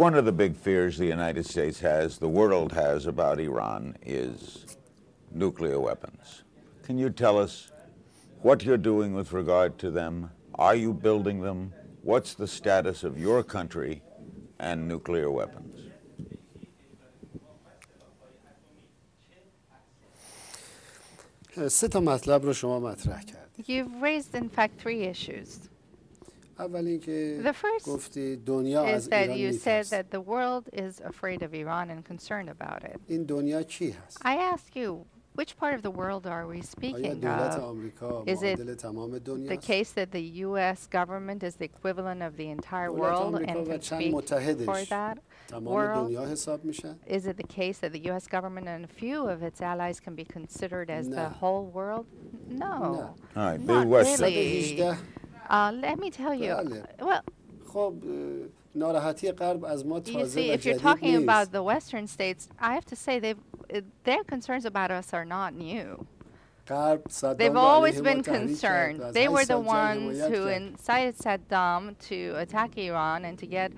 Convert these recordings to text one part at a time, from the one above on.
One of the big fears the United States has, the world has about Iran is nuclear weapons. Can you tell us what you're doing with regard to them? Are you building them? What's the status of your country and nuclear weapons? سه تا مطلب رو شما مطرح کردید. You've raised, in fact, three issues. اول اینکه The first گفتی دنیا is از that ایران you said میترسه. that the world is afraid of Iran and concerned about it. این دنیا کی هست؟ I ask you, which part of the world are we آیا speaking دولت of? آمریکا Is it معادل تمام دنیا The case that the U.S. government is the equivalent of the entire دولت world آمریکا and و can چند speak for متحدش that تمام world? دنیا حساب میشن؟ Is it the case that the U.S. government and a few of its allies can be considered as the No. whole world? No, All right, not the Western. really. 118 Let me tell you. بله. Well, خب ناراحتی غرب از ما you تازه see, و if you're جدید talking about نیست. the Western states, I have to say their concerns about us are not new. غرب صدام They've رو always علیه ما been تحریک کرد و concerned. از They 8 were the سال جنگ ones حمایت who کرد. incited Saddam to attack Iran and to get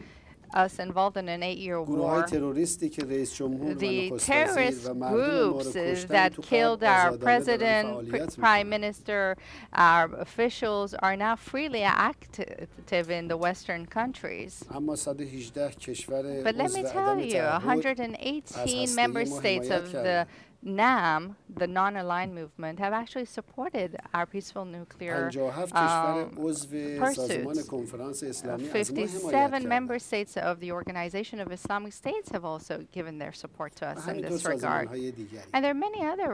us involved in an 8-year گروه‌های war. تروریستی که رئیس جمهور و The نخست terrorist وزیر و مردم ما رو groups کشتن that تو killed غرب our آزادانه دارن president, فعالیت prime می‌کنن. minister, our officials are now freely active in the Western countries. اما 118 کشور But let me عضو tell عدم you, تعهد 118 member ما states حمایت of the کردن. NAM, the non-aligned movement, have actually supported our peaceful nuclear 57 کشور عضو سازمان pursuits. کنفرانس اسلامی از ما 57 حمایت member کردن. states of the Organization of Islamic States have also given their support to و us in همینطور this regard. سازمان‌های دیگری. And there are many other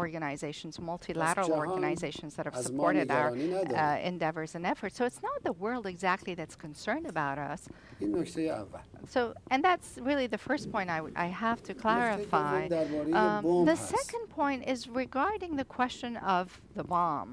organizations, multilateral جهان organizations that have از ما supported our نگرانی نداره. endeavors and efforts. So it's not the world exactly that's concerned about us. این نکته اول. So, and that's really the first point I have to clarify. درباره بمب The هست. second point is regarding the question of the bomb.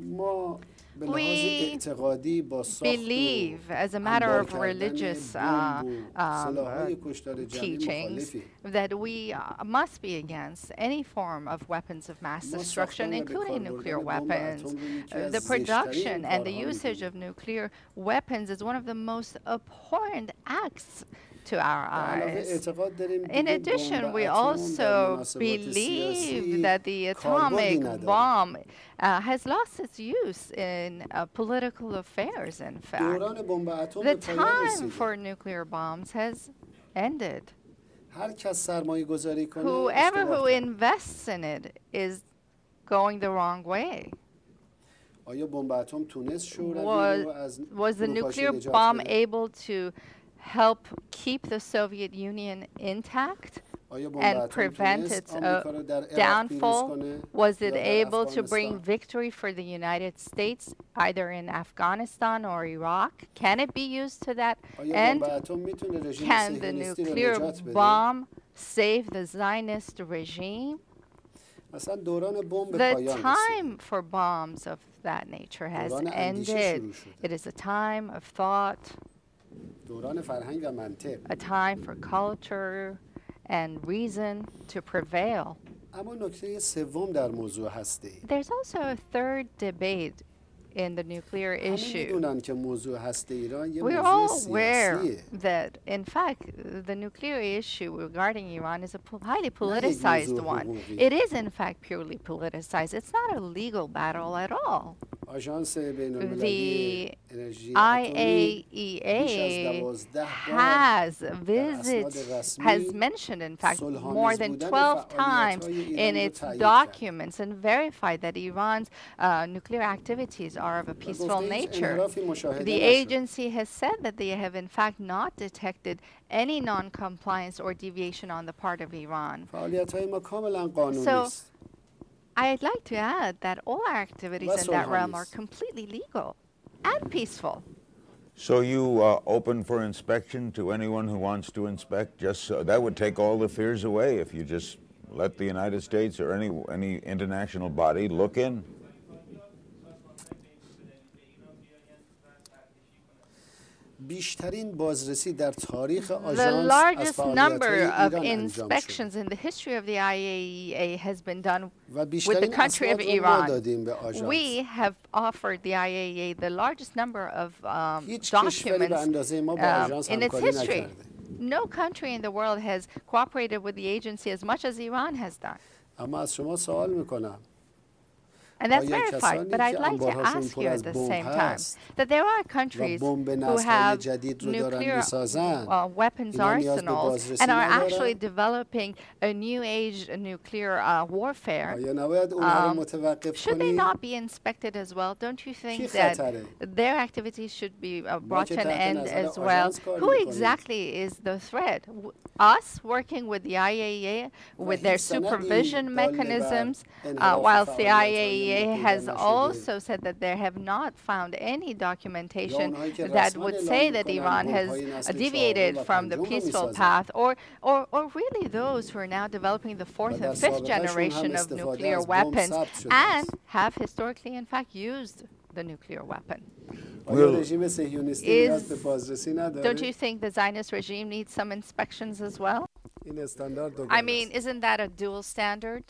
ما به لحاظ We اعتقادی با ساخت و believe, as a matter انبار of کردن religious بمب و سلاح‌های کشتار جمعی teachings, مخالفیم. that we must be against any form of weapons of mass ما destruction, ساختن و به including کار nuclear بردن بمب weapons. اتم رو یکی از The production زشت‌ترین and the کارها usage می‌دونیم. of nuclear weapons is one of the most abhorrent acts to our به علاوه eyes. اعتقاد داریم In دیگه addition, بمب we اتم در also مناسبات believe سیاسی that the کاربردی atomic نداره. bomb has lost its use in political affairs, in fact. دوران بمب اتم The به پایان time رسیده. for nuclear bombs has ended. هر کس سرمایه گذاری کنه Whoever اشتباه who کرد. invests in it is going the wrong way. آیا بمب اتم تونست شوروی رو از Was the فروپاشی nuclear نجات bomb بده؟ able to help keep the Soviet Union intact آیا بمب and اتم prevent تونست its آمریکا رو در عراق پیروز downfall? کنه Was یا it در able to bring افغانستان؟ victory for the United States either in Afghanistan or Iraq? Can it be used to that آیا end? بمب اتم میتونه رژیم Can the صهیونیستی رو nuclear نجات بده؟ bomb save the Zionist regime? اصلا دوران بمب به The پایان رسید. time for bombs of that nature has دوران اندیشه ended. شروع شده. It is a time of thought, دوران فرهنگ و منطق. a time for culture and reason to prevail. اما نکته سوم در موضوع هسته ای. There's also a third debate in the nuclear همه issue. میدونن که موضوع هسته ایران یه We're موضوع all aware سیاسیه. that, in fact, the nuclear issue regarding Iran is a highly موضوع politicized one. حقوقی. It is, in fact, purely politicized. It's not a legal battle at all. آژانس بین‌المللی The انرژی اتمی IAEA بیش از 12 has اسناد has رسمی mentioned, in fact, صلح‌آمیز more than بودن 12 times فعالیت‌های in ایران رو its تایید کرد. documents and verified that Iran's nuclear activities are of a و peaceful گفته هیچ nature. انحرافی مشاهده The نشد. agency has said that they have, in fact, not detected any non-compliance or deviation on the part of Iran. فعالیت‌های ما کاملا قانونی So, است. I'd like to add that all our activities in that realm are صلح‌آمیز. completely legal and peaceful. So you open for inspection to anyone who wants to inspect? Just so, that would take all the fears away if you just let the United States or any international body look in. بیشترین بازرسی در تاریخ The آژانس از largest فعالیت‌های number of ایران انجام شد inspections in the history of the IAEA has been done و with the بیشترین country of اسناد رو ما Iran. دادیم به آژانس. We have offered the IAEA the largest number of هیچ کشوری به documents اندازه ما با آژانس in its همکاری history. نکرده. No country in the world has cooperated with the agency as much as Iran has done. اما از شما سوال میکنم And that's آیا verified. کسانی But I'd که like to انبارهاشون ask پر you at از the بمب same time هست that there are و countries بمب who نسل‌های have جدید رو دارن nuclear میسازن weapons اینا نیاز به arsenals بازرسی and are actually ندارن؟ developing a new age nuclear warfare. آیا نباید اونها رو متوقف Should they کنیم؟ not be inspected as well? Don't you کی think that خطره؟ their activities should be brought که to an تحت end نظر as well? آژانس کار Who می‌کنیم. exactly is the threat? Us working with the IAEA with their هیچ سندی supervision دال بر mechanisms, انحراف whilst the فعالیت‌های ما IAEA پیدا has نشده. also said that they have not found any documentation اونهایی که that رسما would اعلام say that می‌کنن Iran has بمب‌های نسل deviated چهارم و from the پنجم رو peaceful می‌سازن. path, or really those who are now developing the fourth در and fifth سابقه‌شون هم generation of استفاده nuclear از بمب weapons ثبت شده and است. have historically in fact used the nuclear weapon. آیا Will- رژیم صهیونیستی نیاز Is- به بازرسی Don't you نداره؟ think the Zionist regime needs some inspections as well? این استاندارد I دوگانه mean, است. isn't that a dual standard?